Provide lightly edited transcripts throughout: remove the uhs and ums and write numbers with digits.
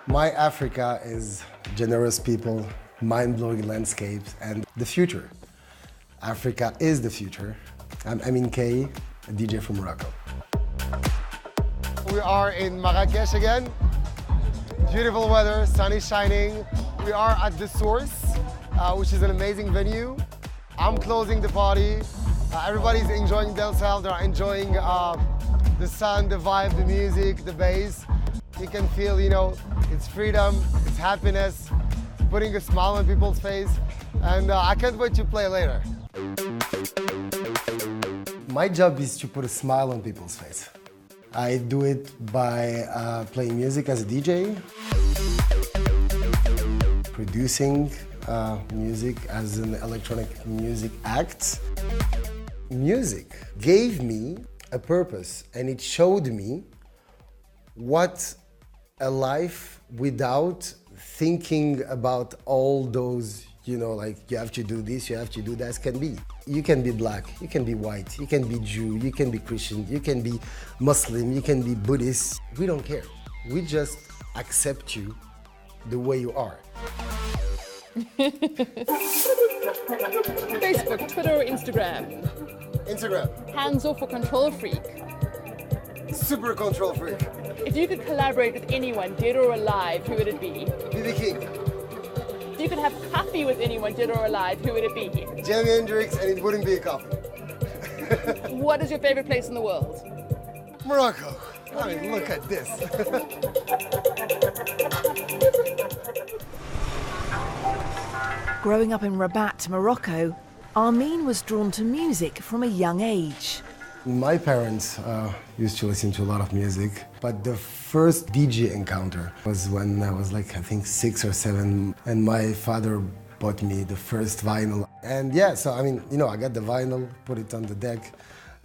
My Africa is generous people, mind-blowing landscapes, and the future. Africa is the future. I'm Amine K, a DJ from Morocco. We are in Marrakesh again. Beautiful weather, sun is shining. We are at the Source, which is an amazing venue. I'm closing the party. Everybody's enjoying themselves. They're enjoying the sun, the vibe, the music, the bass. You can feel, it's freedom, it's happiness, it's putting a smile on people's face. And I can't wait to play later. My job is to put a smile on people's face. I do it by playing music as a DJ, producing music as an electronic music act. Music gave me a purpose, and it showed me what a life without thinking about all those, like you have to do this, you have to do that can be. You can be black, you can be white, you can be Jew, you can be Christian, you can be Muslim, you can be Buddhist. We don't care. We just accept you the way you are. Facebook, Twitter, or Instagram? Instagram. Hands off or control freak? Super control freak. If you could collaborate with anyone, dead or alive, who would it be? B.B. King. If you could have coffee with anyone, dead or alive, who would it be? Jimi Hendrix, and it wouldn't be a coffee. What is your favorite place in the world? Morocco. I mean, look at this. Growing up in Rabat, Morocco, Amine was drawn to music from a young age. My parents used to listen to a lot of music, but the first DJ encounter was when I was I think 6 or 7, and my father bought me the first vinyl. And yeah, so I got the vinyl, put it on the deck,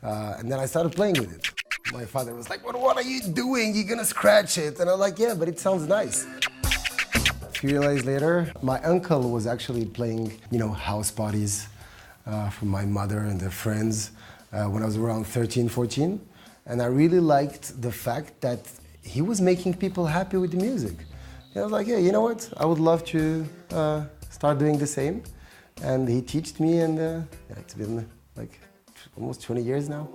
and then I started playing with it. My father was like, what are you doing? You're gonna scratch it. And I'm like, yeah, but it sounds nice. A few days later, my uncle was actually playing, house parties for my mother and their friends. When I was around 13, 14. And I really liked the fact that he was making people happy with the music. And I was like, yeah, you know what? I would love to start doing the same. And he taught me, and it's been almost 20 years now.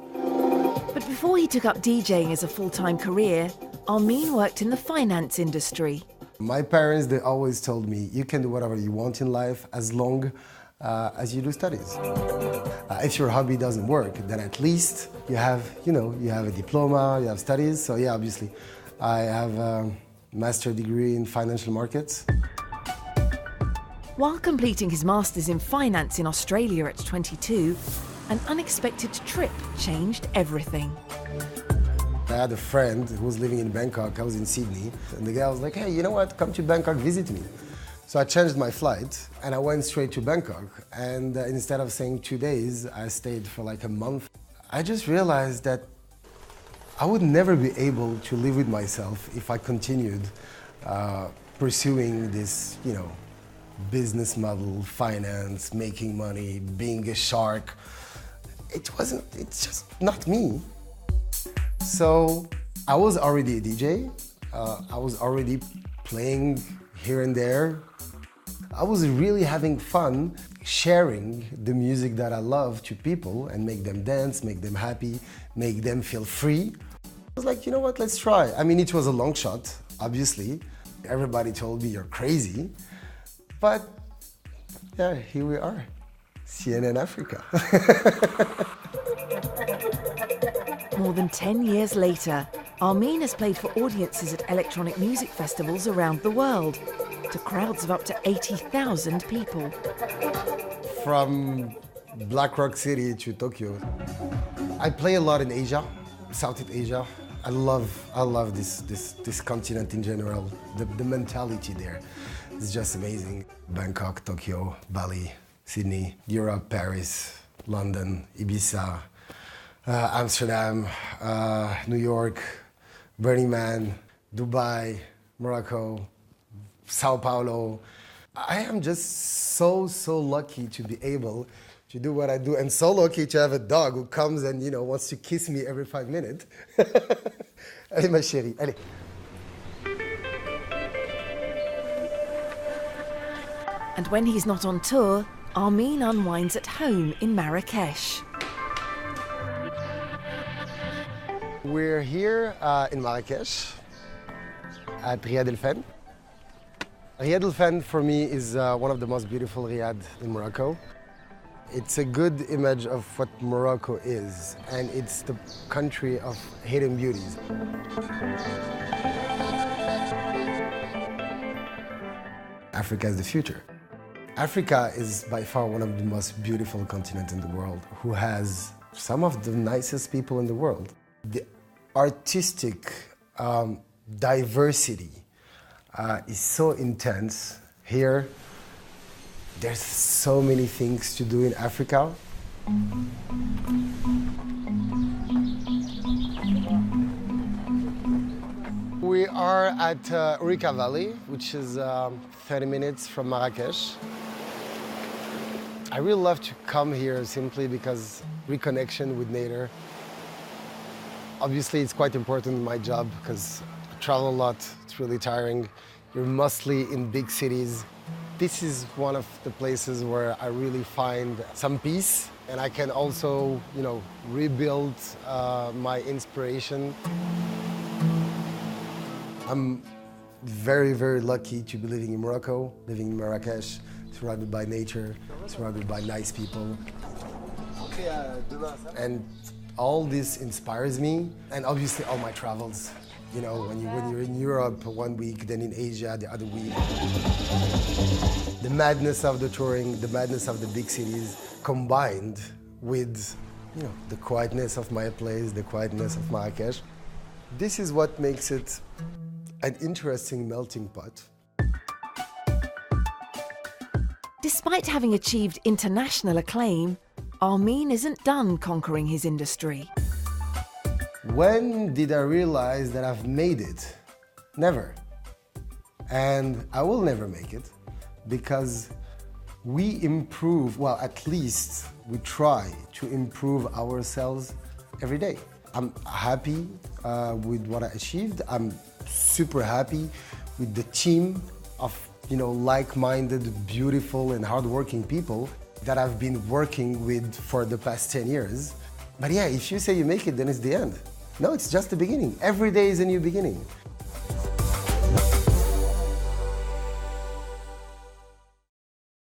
But before he took up DJing as a full-time career, Amine worked in the finance industry. My parents, they always told me, you can do whatever you want in life as long as you do studies. If your hobby doesn't work, then at least you have a diploma, you have studies. So yeah, obviously, I have a master's degree in financial markets. While completing his master's in finance in Australia at 22, an unexpected trip changed everything. I had a friend who was living in Bangkok. I was in Sydney, and the guy was like, hey, you know what? Come to Bangkok, visit me. So I changed my flight and I went straight to Bangkok. And instead of staying 2 days, I stayed for a month. I just realized that I would never be able to live with myself if I continued pursuing this, business model, finance, making money, being a shark. It's just not me. So I was already a DJ. I was already playing here and there. I was really having fun sharing the music that I love to people and make them dance, make them happy, make them feel free. I was like, you know what, let's try. It was a long shot, obviously. Everybody told me you're crazy. But yeah, here we are, CNN Africa. More than 10 years later, Amine has played for audiences at electronic music festivals around the world, to crowds of up to 80,000 people. From Black Rock City to Tokyo. I play a lot in Asia, Southeast Asia. I love this continent in general. The mentality there is just amazing. Bangkok, Tokyo, Bali, Sydney, Europe, Paris, London, Ibiza, Amsterdam, New York, Burning Man, Dubai, Morocco, Sao Paulo. I am just so lucky to be able to do what I do, and so lucky to have a dog who comes and wants to kiss me every 5 minutes. Allez ma chérie, allez. And when he's not on tour, Amine unwinds at home in Marrakesh. We're here in Marrakesh at Riad El Fen. Riad El Fen for me is one of the most beautiful riad in Morocco. It's a good image of what Morocco is, and it's the country of hidden beauties. Africa is the future. Africa is by far one of the most beautiful continents in the world, who has some of the nicest people in the world. The artistic diversity is so intense here. There's so many things to do in Africa. We are at Ourika Valley, which is 30 minutes from Marrakesh. I really love to come here simply because reconnection with nature. Obviously, it's quite important in my job because I travel a lot. It's really tiring. You're mostly in big cities. This is one of the places where I really find some peace, and I can also, rebuild my inspiration. I'm very, very lucky to be living in Morocco, living in Marrakesh, surrounded by nature, surrounded by nice people. And all this inspires me, and obviously all my travels. When you're in Europe 1 week, then in Asia the other week. The madness of the touring, the madness of the big cities, combined with, the quietness of my place, the quietness of Marrakesh. This is what makes it an interesting melting pot. Despite having achieved international acclaim, Amine isn't done conquering his industry. When did I realize that I've made it? Never. And I will never make it, because we improve, well, at least we try to improve ourselves every day. I'm happy with what I achieved. I'm super happy with the team of, like-minded, beautiful and hardworking people that I've been working with for the past 10 years. But yeah, if you say you make it, then it's the end. No, it's just the beginning. Every day is a new beginning.